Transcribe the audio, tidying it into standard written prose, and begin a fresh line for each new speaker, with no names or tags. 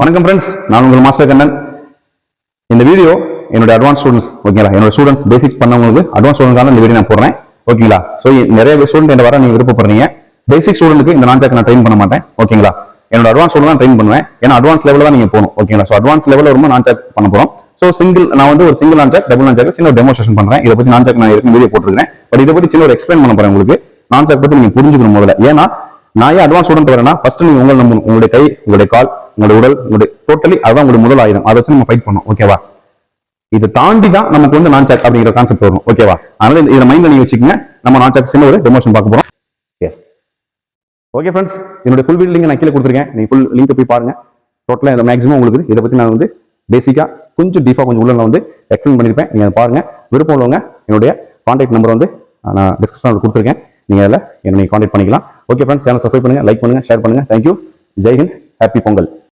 வணக்கம் ஃப்ரெண்ட்ஸ், நான் உங்கள் மாஸ்டர் கண்ணன். இந்த வீடியோ என்னோட அட்வான்ஸ் ஸ்டூடெண்ட்ஸ் ஓகேங்களா, என்னோட ஸ்டூடெண்ட்ஸ் பேசிக்ஸ் பண்ணவங்களுக்கு அட்வான்ஸ் ஸ்டூடெண்ட்கான இந்த வீடியோ நான் போடுறேன் ஓகேங்களா. ஸோ நிறைய ஸ்டூடெண்ட் என்ன வர நீங்க விருப்பப்படுறீங்க. பேசிக் ஸ்டூடெண்ட்டுக்கு இந்த நான்ஜாக் நான் ட்ரெயின் பண்ண மாட்டேன் ஓகேங்களா. என்னோட அட்வான்ஸ் ஸ்டூடெண்ட் தான் ட்ரெயின் பண்ணுவேன். ஏன்னா அட்வான்ஸ் லெவலில் தான் நீங்க போகணும் ஓகேங்களா. ஸோ அட்வான்ஸ் லெவலில் ரொம்ப நான்ஜாக் பண்ண போறோம். ஸோ நான் வந்து ஒரு சிங்கிள் நான்ஜாக், டபுள் நான்ஜாக் சின்ன டெமோஸ்ட்ரேஷன் பண்றேன். இதை பத்தி நான்ஜாக் நான் ஏற்கனவே வீடியோ போட்டுருக்கேன். பட் இதை பத்தி சின்ன ஒரு எக்ஸ்பிளைன் பண்ண போறேன் உங்களுக்கு. நான்ஜாக் பத்தி நீங்க புரிஞ்சுக்கணும் முதல்ல. ஏன்னா நான் ஏன் அட்வான்ஸ் ஸ்டூடெண்ட் வரேன்னா, ஃபர்ஸ்ட் நீங்க உங்களை நம்பணும். உங்களுடைய கை, உங்களுடைய கால், உங்களுடைய உடல், உங்களுடைய டோட்டலி அதான் உங்களுடைய முதல் ஆயுதம். அதை வச்சு நம்ம ஃபைட் பண்ணணும் ஓகேவா. இது தாண்டி தான் நமக்கு வந்து நான்ஜாக் அப்படிங்கிற கான்செப்ட் வரும் ஓகேவா. அதனால இதை மைண்ட்ல நீங்க வச்சுக்கோங்க. நம்ம நான்ஜாக் சின்ன ஒரு டெமோஷன் பார்க்க போறோம். எஸ் ஓகே ஃப்ரெண்ட்ஸ், என்னோட ஃபுல் வீடியோ லிங்க் நான் கீழே கொடுத்துருக்கேன். நீங்க ஃபுல் லிங்க் போய் பாருங்க. டோட்டலா இந்த மேக்ஸிமம் உங்களுக்கு இதை பத்தி நான் வந்து பேசிக்கா கொஞ்சம் டீஃபா கொஞ்சம் உள்ள வந்து எக்ஸ்பிளைன் பண்ணிருப்பேன். நீங்க பாருங்க. விருப்பம் உள்ளவங்க என்னுடைய கான்டாக்ட் நம்பர் வந்து நான் டிஸ்கிரிப்ஷனில் கொடுத்துருக்கேன். நீங்க அதில் என்ன கான்டாக்ட் பண்ணிக்கலாம். ஓகே ஃப்ரெண்ட்ஸ், சேனல் சப்ஸ்கிரைப் பண்ணுங்க, லைக் பண்ணுங்க, ஷேர் பண்ணுங்க. தேங்க்யூ. ஜெய் ஹிந்த். ஹாப்பி பொங்கல்.